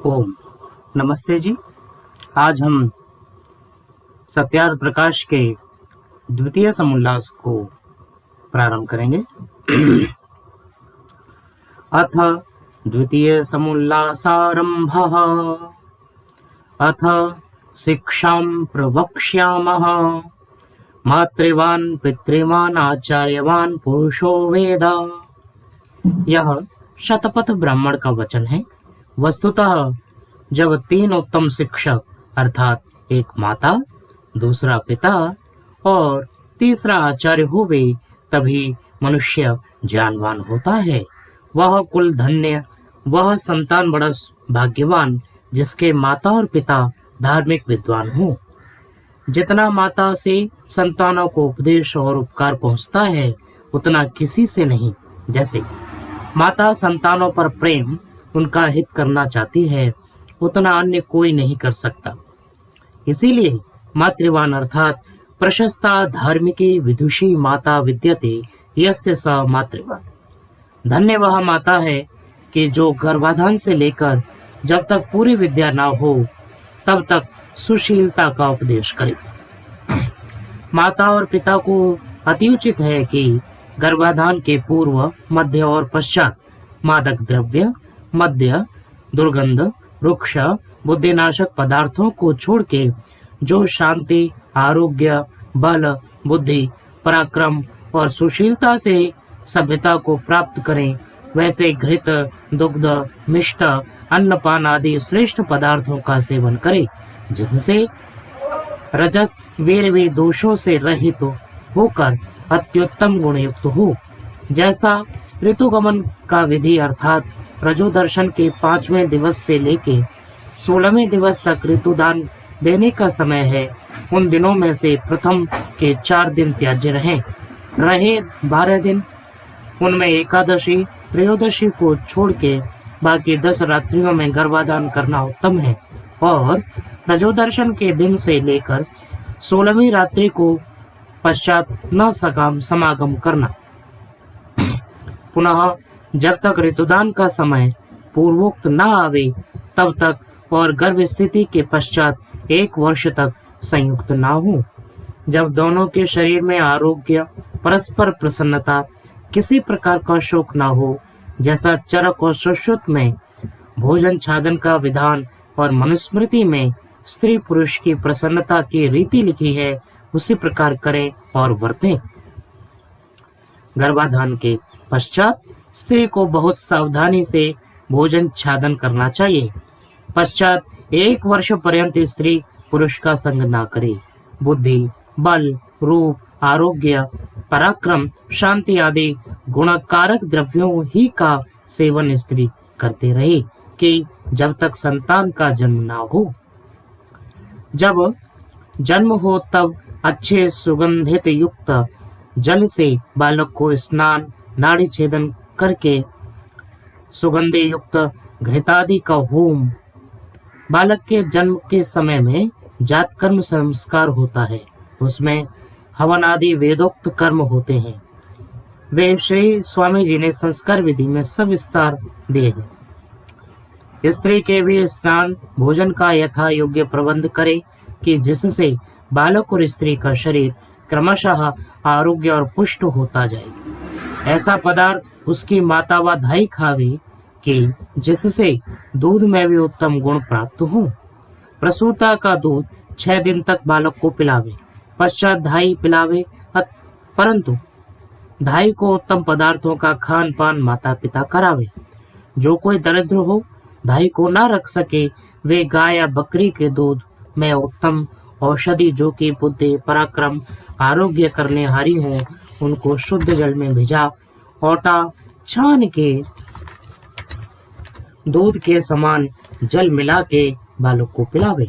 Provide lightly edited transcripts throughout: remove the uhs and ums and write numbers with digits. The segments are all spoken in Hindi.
ओम नमस्ते जी। आज हम सत्यार्थ प्रकाश के द्वितीय समुल्लास को प्रारंभ करेंगे। अथ द्वितीय समुल्लासारंभः। अथ शिक्षां प्रवक्ष्यामः। मातृवान् पितृवान् आचार्यवान् पुरुषो वेद। यह शतपथ ब्राह्मण का वचन है। वस्तुतः जब तीन उत्तम शिक्षक अर्थात एक माता, दूसरा पिता और तीसरा आचार्य होवे तभी मनुष्य ज्ञानवान होता है। वह कुल धन्य, वह संतान बड़ा भाग्यवान जिसके माता और पिता धार्मिक विद्वान हो। जितना माता से संतानों को उपदेश और उपकार पहुंचता है उतना किसी से नहीं। जैसे माता संतानों पर प्रेम, उनका हित करना चाहती है, उतना अन्य कोई नहीं कर सकता। इसीलिए मातृवान अर्थात प्रशस्ता धार्मिकी विदुषी माता विद्यते यस्य स मातृवान। धन्य वह माता है कि जो गर्भाधान से लेकर जब तक पूरी विद्या ना हो तब तक सुशीलता का उपदेश करे। माता और पिता को अति उचित है कि गर्भाधान के पूर्व, मध्य और पश्चात मादक द्रव्य, मद्य, दुर्गंध, रुक्ष, बुद्धिनाशक पदार्थों को छोड़ के जो शांति, आरोग्य, बल, बुद्धि, पराक्रम और सुशीलता से सभ्यता को प्राप्त करें, वैसे घृत, दुग्ध, मिष्ट, अन्नपान आदि श्रेष्ठ पदार्थों का सेवन करे, जिससे रजस वीर दोषों से रहित होकर अत्युत्तम गुणयुक्त हो। जैसा ऋतुगमन का विधि अर्थात रजोदर्शन के 5वें दिवस से लेके 16वें दिवस तक ऋतुदान देने का समय है, उन दिनों में से प्रथम के 4 दिन त्याज्य रहे 12 दिन, उनमें एकादशी, त्रयोदशी को छोड़ के बाकी 10 रात्रियों में गर्भाधान करना उत्तम है। और रजोदर्शन के दिन से लेकर 16वीं रात्रि को पश्चात न समागम करना। पुनः जब तक ऋतुदान का समय पूर्वोक्त न आवे तब तक और गर्भ स्थिति के पश्चात 1 वर्ष तक संयुक्त न हो। जब दोनों के शरीर में आरोग्य, परस्पर प्रसन्नता, किसी प्रकार का शोक न हो, जैसा चरक और सुश्रुत में भोजन छादन का विधान और मनुस्मृति में स्त्री पुरुष की प्रसन्नता की रीति लिखी है, उसी प्रकार करें और वर्तें। गर्भाधान के पश्चात स्त्री को बहुत सावधानी से भोजन छादन करना चाहिए। पश्चात 1 वर्ष पर्यंत स्त्री पुरुष का संग ना करे। बुद्धि, बल, रूप, आरोग्य, पराक्रम, शांति आदि गुणकारक द्रव्यों ही का सेवन स्त्री करते रहे कि जब तक संतान का जन्म ना हो। जब जन्म हो तब अच्छे सुगंधित युक्त जल से बालक को स्नान, नाड़ी छेदन करके सुगंधि युक्त घृतादि का होम। बालक के जन्म के समय में जात कर्म संस्कार होता है, उसमें हवन आदि वेदोक्त कर्म होते हैं। वे श्री स्वामी जी ने संस्कार विधि में सविस्तार दिए हैं। स्त्री के भी स्नान, भोजन का यथा योग्य प्रबंध करे कि जिससे बालक और स्त्री का शरीर क्रमशः आरोग्य और पुष्ट होता जाए। ऐसा पदार्थ उसकी माता व धाई खावे कि जिससे दूध में भी उत्तम गुण प्राप्त हो। प्रसूता का दूध 6 दिन तक बालक को पिलावे, पश्चात धाई पिलावे, परंतु धाई को उत्तम पदार्थों का खान पान माता पिता करावे। जो कोई दरिद्र हो, धाई को ना रख सके, वे गाय या बकरी के दूध में उत्तम औषधि जो कि बुद्धि, पराक्रम, आरोग्य करने हारी हो, उनको शुद्ध जल में भिजा ओटा छान के दूध के समान जल मिला के बालक को पिलावे।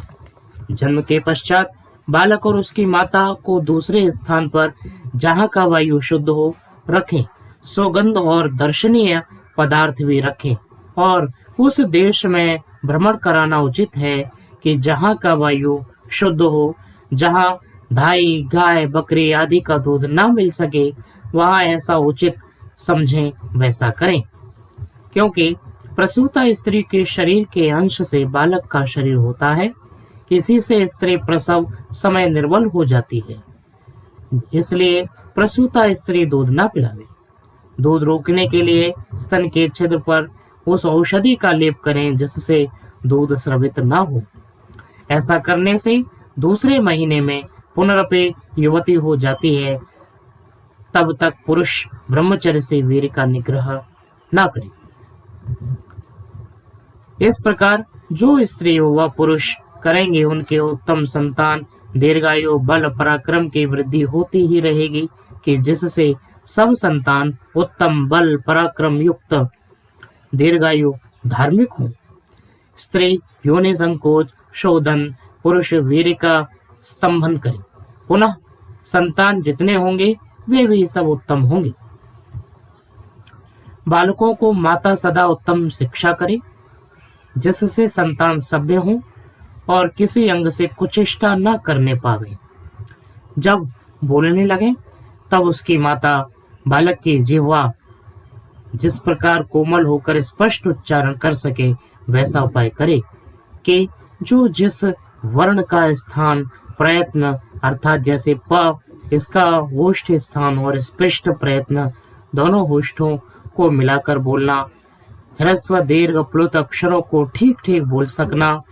जन्म के पश्चात बालक और उसकी माता को दूसरे स्थान पर जहाँ का वायु शुद्ध हो रखें। सुगंध और दर्शनीय पदार्थ भी रखें और उस देश में भ्रमण कराना उचित है कि जहाँ का वायु शुद्ध हो, जहाँ धाई, गाय, बकरी आदि का दूध ना मिल सके, वहाँ ऐसा उचित समझें वैसा करें। क्योंकि प्रसूता स्त्री के शरीर के अंश से बालक का शरीर होता है। इसी से स्त्री प्रसव समय निर्बल हो जाती है। इसलिए प्रसूता स्त्री दूध न पिलावे। दूध रोकने के लिए स्तन के छिद्र पर उस औषधि का लेप करें जिससे दूध स्रवित न हो। ऐसा करने से दूसरे महीने में पुनरपि युवती हो जाती है। तब तक पुरुष ब्रह्मचर्य से वीर्य का निग्रह न करे। इस प्रकार जो स्त्री व पुरुष करेंगे उनके उत्तम संतान, दीर्घायु, बल, पराक्रम की वृद्धि होती ही रहेगी कि जिससे सब संतान उत्तम बल पराक्रम युक्त, दीर्घायु, धार्मिक हों। स्त्री योनि संकोच, शोधन, पुरुष वीर्य का स्तंभन करे। पुनः संतान जितने होंगे वे भी सब उत्तम होंगे। बालकों को माता सदा उत्तम शिक्षा करे जिससे संतान सभ्य हो और किसी अंग से कुचेष्टा न करने पावे। जब बोलने लगे तब उसकी माता बालक की जिह्वा जिस प्रकार कोमल होकर स्पष्ट उच्चारण कर सके वैसा उपाय करे कि जो जिस वर्ण का स्थान प्रयत्न अर्थात जैसे प इसका होष्ठ स्थान और स्पष्ट प्रयत्न दोनों होष्ठों को मिलाकर बोलना, ह्रस्व दीर्घ प्लुत अक्षरों को ठीक ठीक बोल सकना,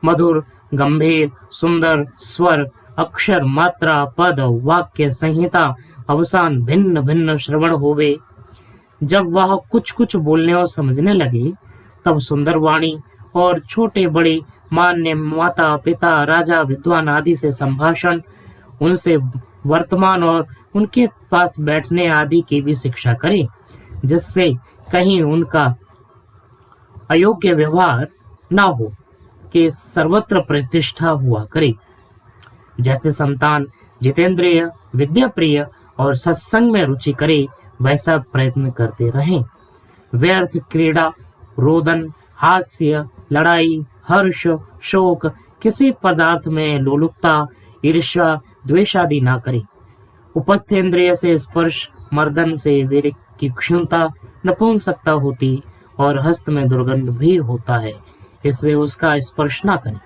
मधुर गंभीर सुंदर स्वर अक्षर मात्रा पद वाक्य संहिता अवसान भिन्न भिन्न श्रवण होवे। जब वह कुछ कुछ बोलने और समझने लगे तब सुंदर वाणी और छोटे बड़े मान्य माता पिता राजा विद्वान आदि से संभाषण, उनसे वर्तमान और उनके पास बैठने आदि की भी शिक्षा करे जिससे कहीं उनका अयोग्य व्यवहार ना हो कि सर्वत्र प्रतिष्ठा हुआ करे। जैसे संतान जितेंद्रिय विद्या प्रिय और सत्संग में रुचि करे वैसा प्रयत्न करते रहें। व्यर्थ क्रीड़ा रोदन हास्य लड़ाई हर्ष शोक किसी पदार्थ में लोलुपता ईर्ष्या द्वेष आदि ना करे। उपस्थेंद्रिय से स्पर्श मर्दन से वीर्य की क्षमता नपुंसकता होती और हस्त में दुर्गंध भी होता है, इसलिए उसका स्पर्श ना करें।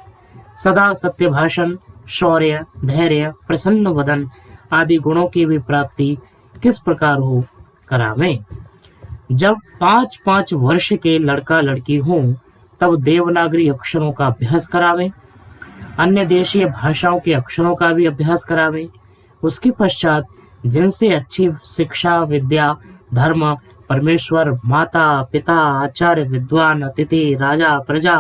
सदा सत्य भाषण शौर्य धैर्य प्रसन्न वदन आदि गुणों की भी प्राप्ति किस प्रकार हो करावें। जब 5-5 वर्ष के लड़का लड़की हों तब देवनागरी अक्षरों का अभ्यास करावें, अन्य देशीय भाषाओं के अक्षरों का भी अभ्यास करावें। उसके पश्चात जिनसे अच्छी शिक्षा विद्या धर्म परमेश्वर माता पिता आचार्य विद्वान अतिथि राजा प्रजा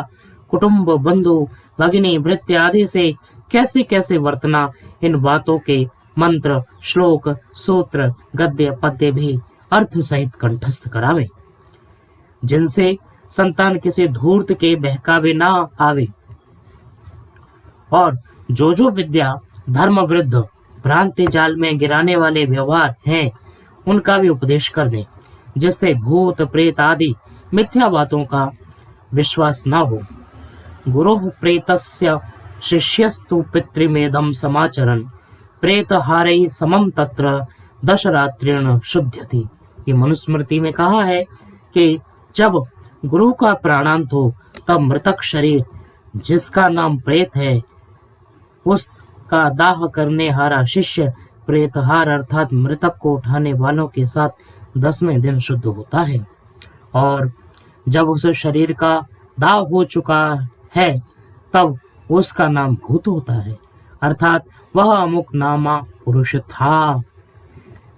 कुटुंब बंधु भगिनी भृत्य आदि से कैसे कैसे वर्तना, इन बातों के मंत्र श्लोक सूत्र गद्य पद्य भी अर्थ सहित कंठस्थ करावे जिनसे संतान किसी धूर्त के बहकावे ना आवे। और जो विद्या धर्म विरुद्ध भ्रांति जाल में गिराने वाले व्यवहार हैं उनका भी उपदेश कर दें जिससे भूत प्रेत आदि मिथ्या बातों का विश्वास न हो। गुरुः प्रेतस्य शिष्यस्तु पितृमेदं समाचरन् प्रेतहारैः समं तत्र दशरात्रेण शुध्यति। ये मनुस्मृति में कहा है कि जब गुरु का प्राणांत हो तब मृतक शरीर जिसका नाम प्रेत है उसका दाह करने हारा शिष्य प्रेतहार अर्थात मृतक को उठाने वालों के साथ 10वें दिन शुद्ध होता है। और जब उस शरीर का दाह हो चुका है तब उसका नाम भूत होता है अर्थात वह अमुक नामा पुरुष था।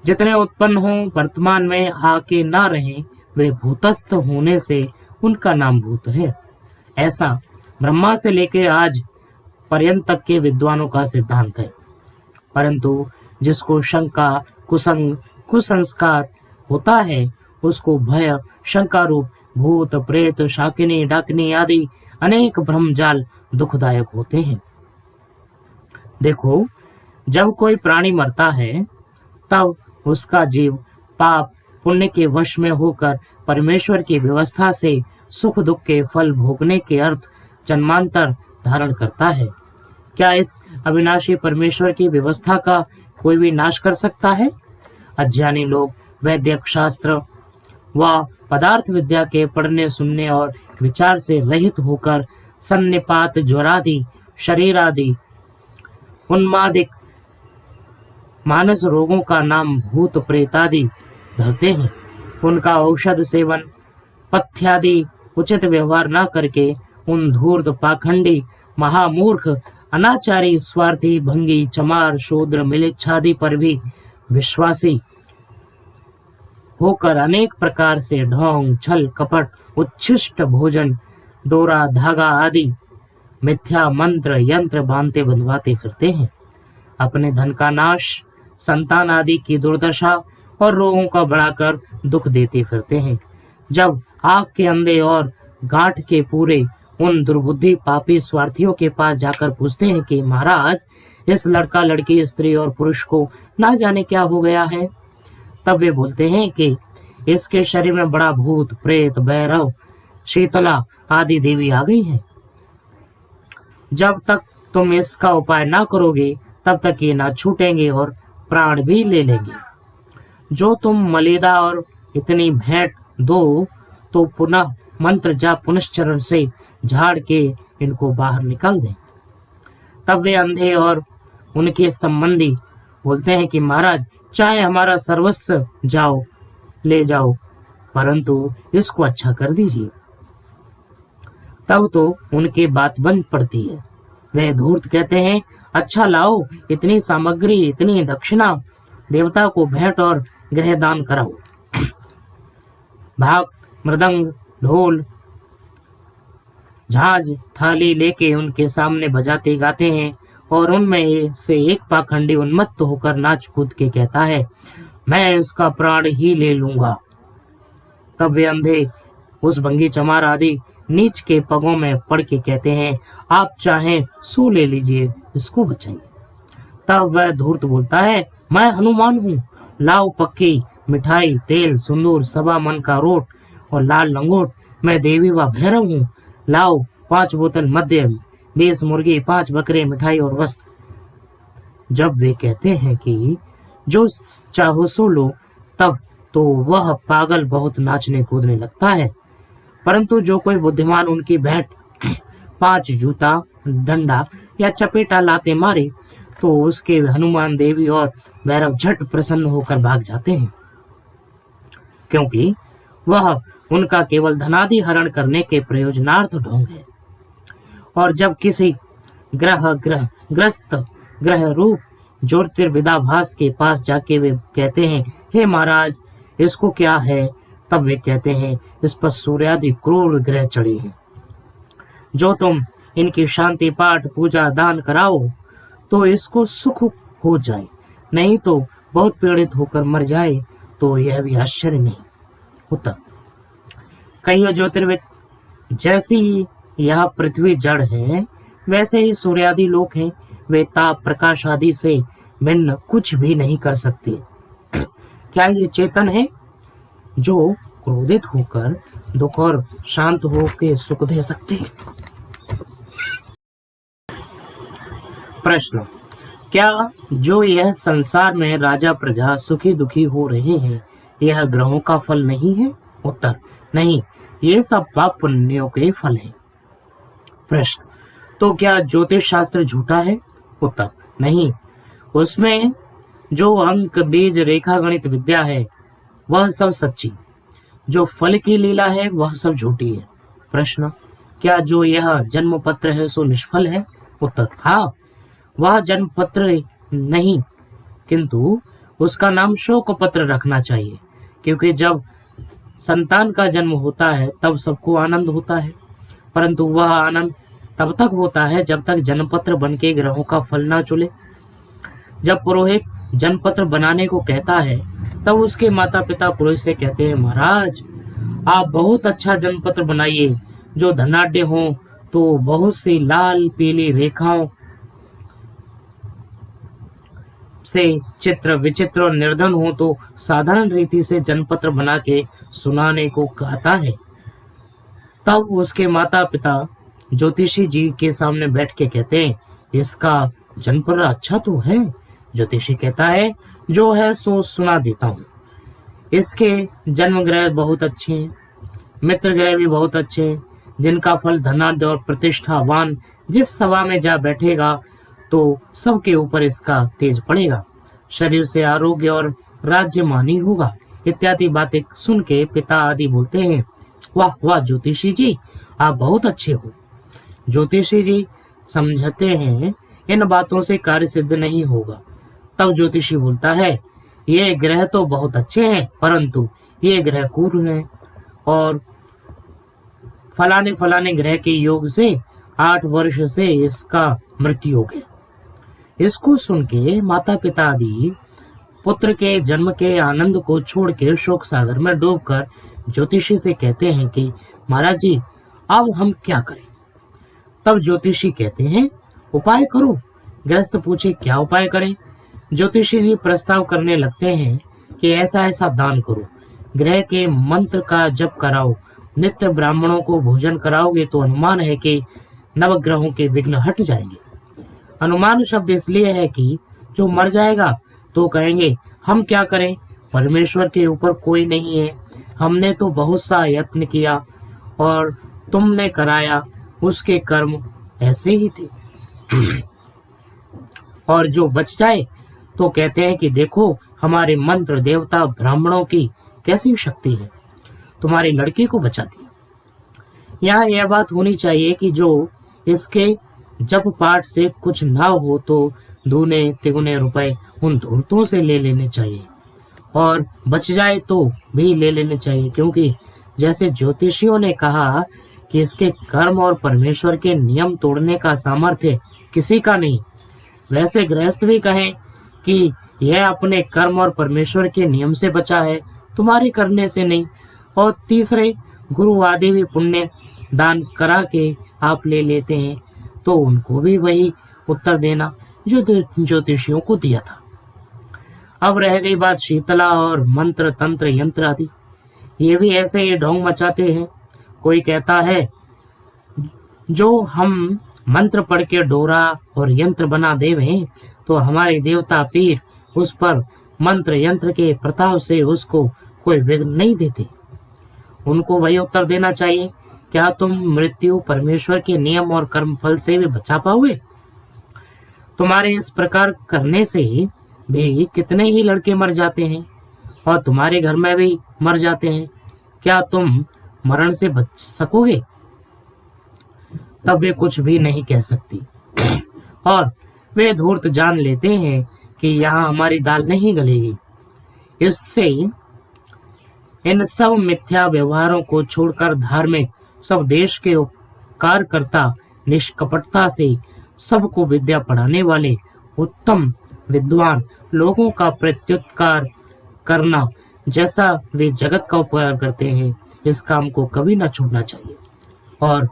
जितने उत्पन्न हो वर्तमान में आके ना रहे वे भूतस्थ होने से उनका नाम भूत है। ऐसा ब्रह्मा से लेकर आज पर्यंत तक के विद्वानों का सिद्धांत है। परंतु जिसको शंका कुसंग कुसंस्कार होता है उसको भय शंका रूप भूत प्रेत शाकिनी डाकिनी आदि अनेक भ्रमजाल दुखदायक होते हैं। देखो जब कोई प्राणी मरता है तब उसका जीव पाप पुण्य के वश में होकर परमेश्वर की व्यवस्था से सुख दुख के फल भोगने के अर्थ जन्मांतर धारण करता है। क्या इस अविनाशी परमेश्वर की व्यवस्था का कोई भी नाश कर सकता है? अज्ञानी लोग वैदिक शास्त्र व पदार्थ विद्या के पढ़ने सुनने और विचार से रहित होकर सन्निपात ज्वरादि शरीर आदि उन्मादिक मानस रोगों का नाम भूत प्रेतादि धरते हैं। उनका औषध सेवन पथ्यादि उचित व्यवहार न करके उन धूर्त पाखंडी महामूर्ख अनाचारी स्वार्थी भंगी चमार शूद्र मिलिच्छादि पर भी विश्वासी होकर अनेक प्रकार से ढोंग छल कपट उच्छिष्ट भोजन डोरा धागा आदि मिथ्या मंत्र यंत्र बांधते बंधवाते फिरते हैं। अपने धन का नाश संतान आदि की दुर्दशा और रोगों का बढ़ाकर दुख देते फिरते हैं। जब आग के अंधे और गांठ के पूरे उन दुर्बुद्धि पापी स्वार्थियों के पास जाकर पूछते हैं कि महाराज इस लड़का लड़की स्त्री और पुरुष को ना जाने क्या हो गया है, तब वे बोलते हैं कि इसके शरीर में बड़ा भूत प्रेत भैरव शीतला आदि देवी आ गई है। जब तक तुम इसका उपाय ना करोगे तब तक ये ना छूटेंगे और प्राण भी ले लेंगे। जो तुम मलिदा और इतनी भेंट दो तो पुनः मंत्र जाप पुनश्चरण से झाड़ के इनको बाहर निकल दें। तब वे अंधे और उनके संबंधी बोलते हैं कि महाराज चाहे हमारा सर्वस्व जाओ ले जाओ परंतु इसको अच्छा कर दीजिए। तब तो उनकी बात बंद पड़ती है। वे धूर्त कहते हैं अच्छा लाओ इतनी सामग्री इतनी दक्षिणा देवता को भेंट और गृह दान कराओ। भाग मृदंग ढोल झांझ थाली लेके उनके सामने बजाते गाते हैं और उनमें से एक पाखंडी उन्मत्त होकर नाच कूद के कहता है मैं उसका प्राण ही ले लूंगा। तब वे अंधे उस भंगी चमार आदि नीच के पगों में पड़ के कहते हैं आप चाहें सो ले लीजिए इसको बचाइए। तब वह धूर्त बोलता है मैं हनुमान हूँ, लाओ पक्की मिठाई तेल सिंदूर सवा मन का रोट और लाल लंगोट। मैं देवी व भैरव हूँ, लाओ 5 बोतल मद्य 20 मुर्गी 5 बकरे मिठाई और वस्त्र। जब वे कहते हैं कि जो चाहो सो लो तब तो वह पागल बहुत नाचने कूदने लगता है। परंतु जो कोई बुद्धिमान उनकी भेंट 5 जूता डंडा या चपेटा लाते मारे तो उसके हनुमान देवी और भैरव झट प्रसन्न होकर भाग जाते हैं, क्योंकि वह उनका केवल धनादि हरण करने के प्रयोजनार्थ ढोंग है। और जब किसी ग्रस्त ग्रह रूप ज्योतिर्विदाभास के पास जाके वे कहते हैं हे महाराज इसको क्या है, तब वे कहते हैं इस पर सूर्यादि क्रूर ग्रह चढ़े हैं। जो तुम इनकी शांति पाठ पूजा दान कराओ तो इसको सुख हो जाए, नहीं तो बहुत पीड़ित होकर मर जाए तो यह भी आश्चर्य नहीं होता। कहियो ज्योतिर्विद जैसी यह पृथ्वी जड़ है वैसे ही सूर्यादि लोक हैं। वे ताप प्रकाश आदि से भिन्न कुछ भी नहीं कर सकते। क्या ये चेतन है जो क्रोधित होकर दुख और शांत होकर सुख दे सकते? प्रश्न क्या जो यह संसार में राजा प्रजा सुखी दुखी हो रहे हैं यह ग्रहों का फल नहीं है? उत्तर नहीं, ये सब पाप पुण्यों के फल हैं। प्रश्न तो क्या ज्योतिष शास्त्र झूठा है? उत्तर नहीं, उसमें जो अंक बीज रेखा गणित विद्या है वह सब सच्ची, जो फल की लीला है वह सब झूठी है। प्रश्न क्या जो यह जन्म पत्र है सो निष्फल है? उत्तर हाँ, वह जन्म पत्र नहीं किंतु उसका नाम शोक पत्र रखना चाहिए, क्योंकि जब संतान का जन्म होता है तब सबको आनंद होता है, परंतु वह आनंद तब तक होता है जब तक जन्मपत्र बनके ग्रहों का फल ना चुले। जब पुरोहित जन्मपत्र बनाने को कहता है तब उसके माता पिता पुरोहित से कहते हैं महाराज आप बहुत अच्छा जन्मपत्र बनाइए, जो धनाढ्य हो तो बहुत सी लाल पीली रेखाओं से चित्र विचित्र और निर्धन हो तो साधारण रीति से जन्मपत्र बना के सुनाने को कहता है। तब उसके माता पिता ज्योतिषी जी के सामने बैठ के कहते हैं इसका जन्मपत्र अच्छा तो है। ज्योतिषी कहता है जो है सो सुना देता हूँ, इसके जन्म ग्रह बहुत अच्छे हैं, मित्र ग्रह भी बहुत अच्छे हैं, जिनका फल धनाढ्य और प्रतिष्ठावान जिस सभा में जा बैठेगा तो सबके ऊपर इसका तेज पड़ेगा, शरीर से आरोग्य और राज्यमानी होगा। इत्यादि बातें सुन के पिता आदि बोलते हैं, वाह वाह ज्योतिषी जी, आप बहुत अच्छे हो। ज्योतिषी जी समझते हैं इन बातों से कार्य सिद्ध नहीं होगा। तब ज्योतिषी बोलता है, ये ग्रह तो बहुत अच्छे हैं, परंतु ये ग्रह क्रूर हैं और फलाने फलाने ग्रह के योग से 8 वर्ष से इसका मृत्यु हो गया। इसको सुन के माता पिता आदि पुत्र के जन्म के आनंद को छोड़ के शोक सागर में डूबकर ज्योतिषी से कहते हैं कि महाराज जी, अब हम क्या करें। तब ज्योतिषी कहते हैं, उपाय करो। गृहस्थ पूछे, क्या उपाय करें। ज्योतिषी जी प्रस्ताव करने लगते हैं कि ऐसा ऐसा दान करो, ग्रह के मंत्र का जप कराओ, नित्य ब्राह्मणों को भोजन कराओगे तो अनुमान है कि नवग्रहों के विघ्न हट जाएंगे। अनुमान शब्द इसलिए है कि जो मर जाएगा तो कहेंगे, हम क्या करें, परमेश्वर के ऊपर कोई नहीं है, हमने तो बहुत सा यत्न किया और तुमने कराया, उसके कर्म ऐसे ही थे। और जो बच जाए तो कहते हैं कि देखो हमारे मंत्र देवता ब्राह्मणों की कैसी शक्ति है, तुम्हारी लड़की को बचा दिया। यहाँ यह बात होनी चाहिए कि जो इसके जप पाठ से कुछ ना हो तो दूने तिगुने रुपए उन धूर्तों से ले लेने चाहिए, और बच जाए तो भी ले लेने चाहिए, क्योंकि जैसे ज्योतिषियों ने कहा कि इसके कर्म और परमेश्वर के नियम तोड़ने का सामर्थ्य किसी का नहीं, वैसे गृहस्थ भी कहें कि यह अपने कर्म और परमेश्वर के नियम से बचा है, तुम्हारे करने से नहीं। और तीसरे गुरु आदि भी पुण्य दान करा के आप ले लेते हैं, तो उनको भी वही उत्तर देना जो ज्योतिषियों को दिया था। अब रह गई बात शीतला और मंत्र तंत्र यंत्र आदि, ये भी ऐसे ही ढोंग मचाते हैं। कोई कहता है, जो हम मंत्र पढ़ के डोरा और यंत्र बना देवें तो हमारे देवता पीर उस पर मंत्र यंत्र के प्रताप से उसको कोई विघ्न नहीं देते। उनको वही उत्तर देना चाहिए, क्या तुम मृत्यु परमेश्वर के नियम और कर्म फल से भी बचा पाओगे। तुम्हारे इस प्रकार करने से भी कितने ही लड़के मर जाते हैं और तुम्हारे घर में भी मर जाते हैं, क्या तुम मरण से बच सकोगे। तब वे कुछ भी नहीं कह सकती और वे धूर्त जान लेते हैं कि यहाँ हमारी दाल नहीं गलेगी। इससे इन सब मिथ्या व्यवहारों को छोड़कर धार्मिक सब देश के उपकारकर्ता निष्कपटता से सबको विद्या पढ़ाने वाले उत्तम विद्वान लोगों का प्रत्युत्कार करना, जैसा वे जगत का उपकार करते हैं, इस काम को कभी न छोड़ना चाहिए। और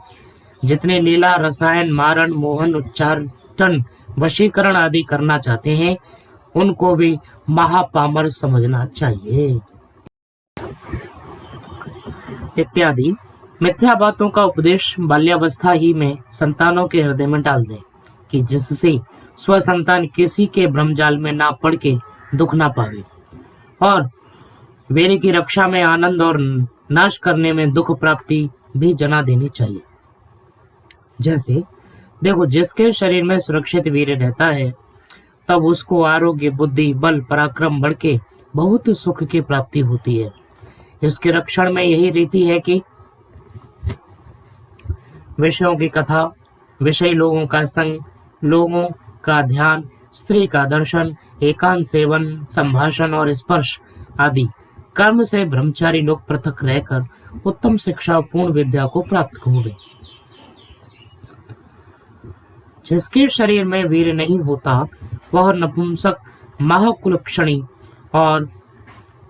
जितने लीला रसायन मारण मोहन उच्चाटन वशीकरण आदि करना चाहते हैं, उनको भी महापामर समझना चाहिए। इत्यादि मिथ्या बातों का उपदेश बाल्यावस्था ही में संतानों के हृदय में डाल दें कि जिससे स्व संतान किसी के भ्रमजाल में ना पड़ के दुख ना पावे, और वीर की रक्षा में आनंद और नाश करने में दुख प्राप्ति भी जना देनी चाहिए। जैसे देखो, जिसके शरीर में सुरक्षित वीर रहता है तब उसको आरोग्य बुद्धि बल पराक्रम बढ़ के बहुत सुख की प्राप्ति होती है। इसके रक्षण में यही रीति है कि विषयों की कथा, विषय लोगों का संग, लोगों का ध्यान, स्त्री का दर्शन, एकांत सेवन, संभाषण और स्पर्श आदि कर्म से ब्रह्मचारी लोग पृथक रहकर उत्तम शिक्षा पूर्ण विद्या को प्राप्त होंगे। जिसके शरीर में वीर नहीं होता वह नपुंसक महाकुलक्षणी, और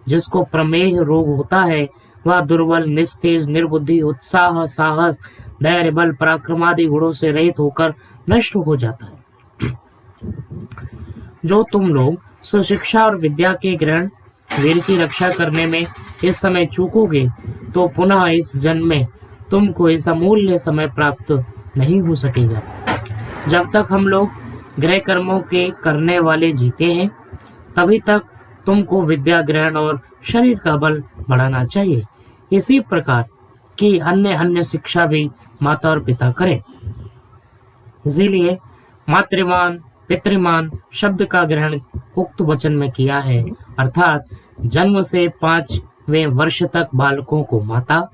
जिसको प्रमेह रोग होता है वह दुर्बल निस्तेज निर्बुद्धि उत्साह साहस धैर्य बल पराक्रम आदि गुणों से रहित होकर नष्ट हो जाता है। जो तुम लोग सुशिक्षा और विद्या के ग्रहण वीर की रक्षा करने में इस समय चूकोगे तो पुनः इस जन्म में तुमको इस अमूल्य समय प्राप्त नहीं हो सकेगा। जब तक हम लोग ग्रह कर्मों के करने वाले जीते हैं तभी तक तुमको विद्या ग्रहण और शरीर का बल बढ़ाना चाहिए। इसी प्रकार कि अन्य अन्य शिक्षा भी माता और पिता करें। इसीलिए मातृवान पितृमान शब्द का ग्रहण उक्त वचन में किया है, अर्थात जन्म से 5वें वर्ष तक बालकों को माता,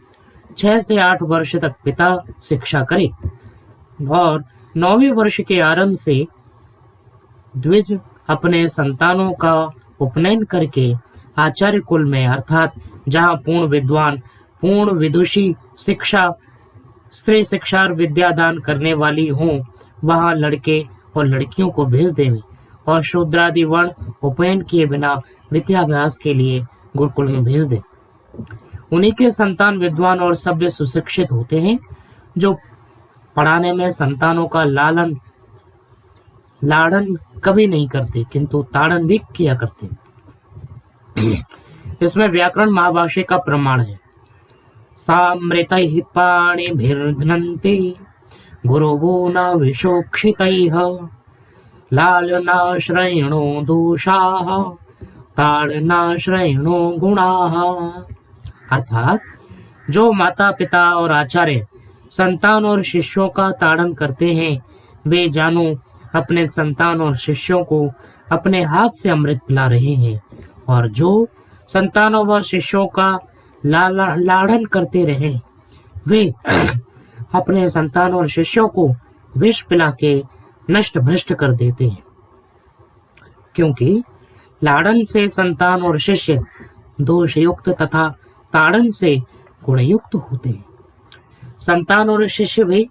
6 से 8 वर्ष तक पिता शिक्षा करे और 9वें वर्ष के आरंभ से द्विज अपने संतानों का उपनयन करके आचार्य कुल में, अर्थात जहाँ पूर्ण विद्वान पूर्ण विदुषी शिक्षा स्त्री शिक्षा और विद्यादान करने वाली हों, वहाँ लड़के और लड़कियों को भेज देवे और शूद्रादि वर्ण उपनयन किए बिना विद्याभ्यास के लिए गुरुकुल में भेज दे। उन्हीं के संतान विद्वान और सभ्य सुशिक्षित होते हैं, जो पढ़ाने में संतानों का लाड़न कभी नहीं करते, किंतु ताड़न भी किया करते। इसमें व्याकरण महाभाष्य का प्रमाण है। सामृतैः पाणिभिर्घ्नन्ति गुरवो न विशोक्षितैः लालनाश्रयणो दोषाः ताड़नाश्रयणो गुणाः। अर्थात जो माता पिता और आचार्य संतान और शिष्यों का ताड़न करते हैं, वे जानो अपने संतान और शिष्यों को अपने हाथ से अमृत पिला रहे हैं, और जो संतानों व शिष्यों का लाड़न करते रहे, वे अपने संतान और शिष्यों को विष पिला के नष्ट भ्रष्ट कर देते हैं, क्योंकि लाड़न से संतान और शिष्य दोषयुक्त तथा ताड़न से गुणयुक्त होते हैं। संतान और शिष्य भी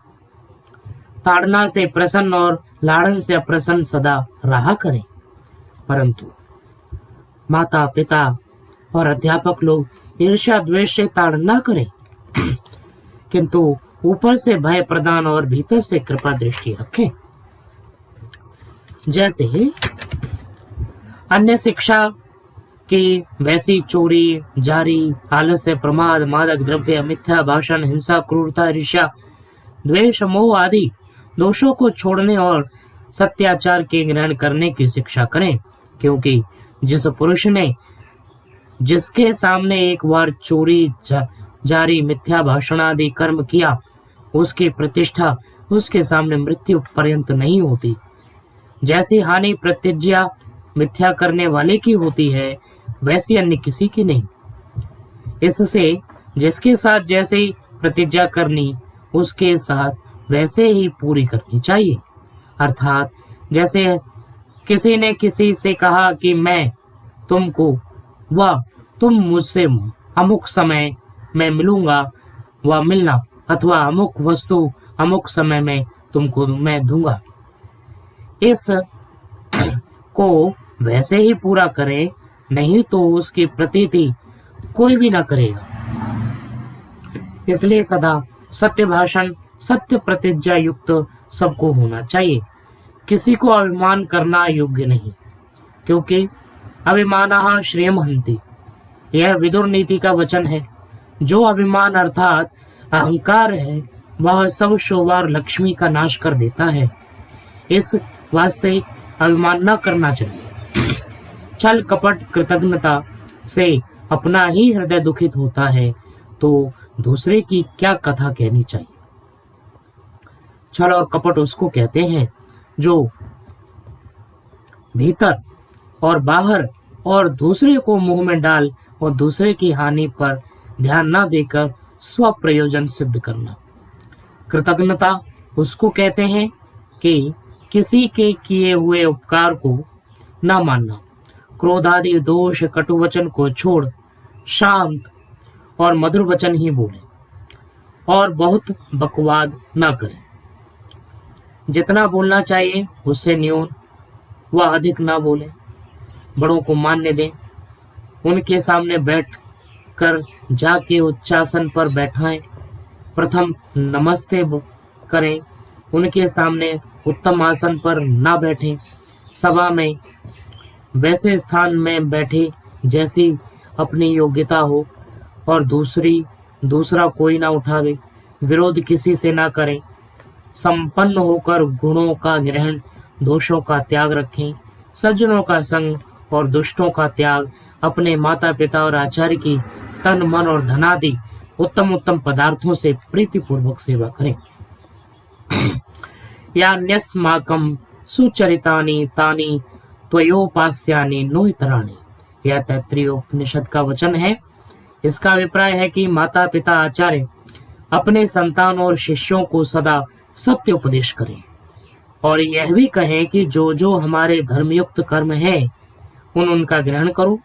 ताड़ना से प्रसन्न और लाड़न से अप्रसन्न सदा रहा करें, परंतु माता पिता और अध्यापक लोग ईर्ष्या द्वेष से ताड़न न करें, किंतु ऊपर से भय प्रदान और भीतर से कृपा दृष्टि रखें। जैसे अन्य शिक्षा की वैसी चोरी, जारी, आलस्य, प्रमाद, मादक द्रव्य, मिथ्या भाषण, हिंसा, क्रूरता, ईर्ष्या, द्वेष, मोह आदि दोषों को छोड़ने और सत्याचार के ग्रहण करने की शिक्षा करें, क्योंकि जिस पुरुष ने जिसके सामने एक बार चोरी, जारी, मिथ्या भाषण आदि कर्म किया, उसकी प्रतिष्ठा उसके सामने मृत्यु पर्यंत नहीं होती। जैसी हानि प्रतिज्ञा मिथ्या करने वाले की होती है, वैसी अन्य किसी की नहीं। इससे जिसके साथ जैसे प्रतिज्ञा करनी, उसके साथ वैसे ही पूरी करनी चाहिए। अर्थात जैसे किसी ने किसी से कहा कि मैं तुमको व तुम मुझसे अमुक समय में मिलूंगा व मिलना, अथवा अमुक वस्तु अमुक समय में तुमको मैं दूंगा, इस को वैसे ही पूरा करें, नहीं तो उसकी प्रतीति कोई भी ना करेगा। इसलिए सदा सत्य भाषण, सत्य प्रतिज्ञा युक्त सबको होना चाहिए। किसी को अभिमान करना योग्य नहीं, क्योंकि अभिमानः श्रियम् हन्ति, यह विदुर नीति का वचन है। जो अभिमान अर्थात अहंकार है, वह सब शोभा और लक्ष्मी का नाश कर देता है। इस वास्ते अभिमान न करना चाहिए। छल कपट कृतज्ञता से अपना ही हृदय दुखित होता है, तो दूसरे की क्या कथा कहनी चाहिए। छल और कपट उसको कहते हैं जो भीतर और बाहर और दूसरे को मुंह में डाल और दूसरे की हानि पर ध्यान न देकर स्व प्रयोजन सिद्ध करना। कृतज्ञता उसको कहते हैं कि किसी के किए हुए उपकार को न मानना, क्रोध आदि दोष कटु वचन को छोड़ शांत और मधुर वचन ही बोले और बहुत बकवाद न करें। जितना बोलना चाहिए उससे न्यून व अधिक न बोले। बड़ों को मान्य दें, उनके सामने बैठ कर जाके उच्चासन पर बैठाएं। प्रथम नमस्ते करें, उनके सामने उत्तम आसन पर न बैठें। सभा में वैसे स्थान में बैठे जैसी अपनी योग्यता हो और दूसरा कोई ना उठावे। विरोध किसी से ना करें। संपन्न होकर गुणों का ग्रहण, दोषों का त्याग रखें। सज्जनों का संग और दुष्टों का त्याग। अपने माता पिता और आचार्य की तन मन और धनादि उत्तम उत्तम पदार्थों से प्रीतिपूर्वक सेवा करें। यान्यस्माकं सुचरितानि तानि त्वयोपास्यानि नो इतराणि। यह तैत्तिरीय उपनिषद का वचन है। इसका अभिप्राय है कि माता पिता आचार्य अपने संतान और शिष्यों को सदा सत्य उपदेश करें और यह भी कहें कि जो जो हमारे धर्मयुक्त कर्म है उनका ग्रहण करो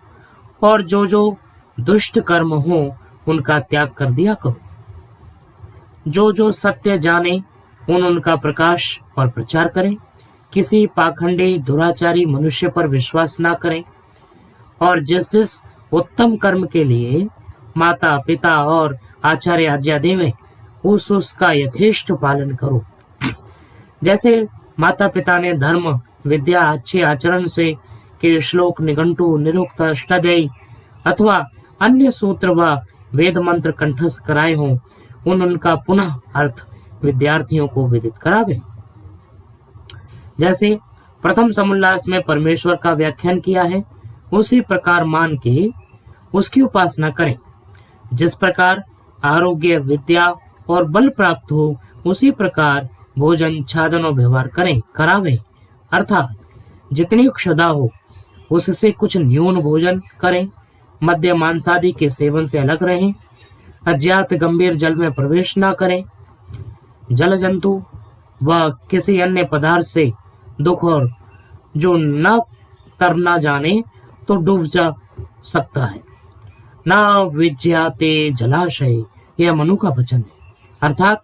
और जो जो दुष्ट कर्म हो उनका त्याग कर दिया करो। जो जो सत्य जाने उनका प्रकाश और प्रचार करें। किसी पाखंडी दुराचारी मनुष्य पर विश्वास ना करें और जिस जिस उत्तम कर्म के लिए माता पिता और आचार्य आज्ञा देवें उसका यथेष्ट पालन करो। जैसे माता पिता ने धर्म विद्या अच्छे आचरण से के श्लोक निघंटु निरुक्त अष्टाध्यायी अथवा अन्य सूत्र व वेद मंत्र कंठस्थ कराए हों उनका पुनः अर्थ विद्यार्थियों को विदित करावे। जैसे प्रथम समुल्लास में परमेश्वर का व्याख्यान किया है उसी प्रकार मान के उसकी उपासना करें। जिस प्रकार आरोग्य विद्या और बल प्राप्त हो उसी प्रकार भोजन छादन और व्यवहार करावे। अर्थात जितनी क्षुधा हो उससे कुछ न्यून भोजन करें। मद्य मांसादि के सेवन से अलग रहें। अज्ञात गंभीर जल में प्रवेश न करें। जल जंतु व किसी अन्य पदार्थ से दुख और जो न तरना जाने तो डूब जा सकता है। न विज्ञाते जलाशय, यह मनु का वचन है। अर्थात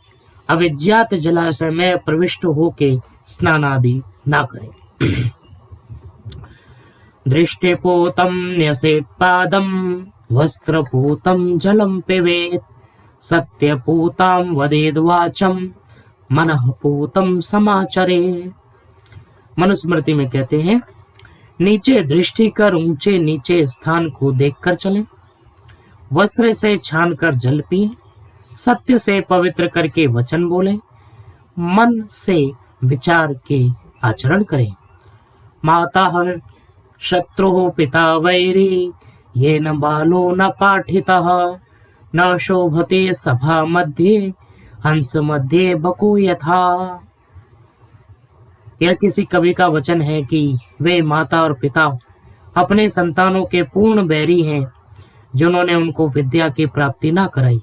अविज्ञात जलाशय में प्रविष्ट होके स्नान आदि ना करें। दृष्टिपूतं न्यसेत् पादं वस्त्रपूतं जलं पिबेत् सत्यपूतां वदेद् वाचं मनःपूतं समाचरेत्। मनुस्मृति में कहते हैं नीचे दृष्टि कर ऊंचे नीचे स्थान को देखकर चलें, वस्त्र से छान कर जल पिए, सत्य से पवित्र करके वचन बोलें, मन से विचार के आचरण करें। माता शत्रु पिता वैरी ये न बालो न पाठितः न शोभते सभा मध्ये हंस मध्ये बको यथा। यह किसी कवि का वचन है कि वे माता और पिता अपने संतानों के पूर्ण बैरी हैं जिन्होंने उनको विद्या की प्राप्ति न कराई।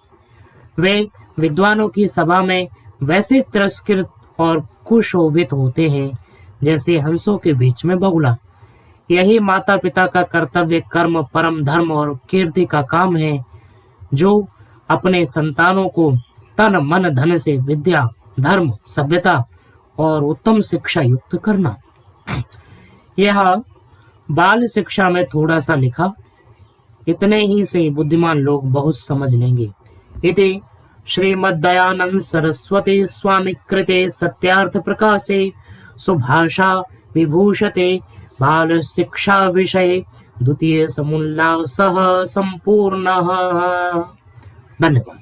वे विद्वानों की सभा में वैसे तिरस्कृत और कुशोभित होते हैं जैसे हंसों के बीच में बगुला। यही माता पिता का कर्तव्य कर्म परम धर्म और कीर्ति का काम है जो अपने संतानों को तन मन धन से विद्या धर्म सभ्यता और उत्तम शिक्षा युक्त करना। यह बाल शिक्षा में थोड़ा सा लिखा, इतने ही से बुद्धिमान लोग बहुत समझ लेंगे। इति श्रीमद्दयानंद सरस्वती स्वामी कृते सत्यार्थ प्रकाशे सुभाषा विभूषते बाल शिक्षा विषये द्वितीय समुल्लासः संपूर्णः। धन्यवाद।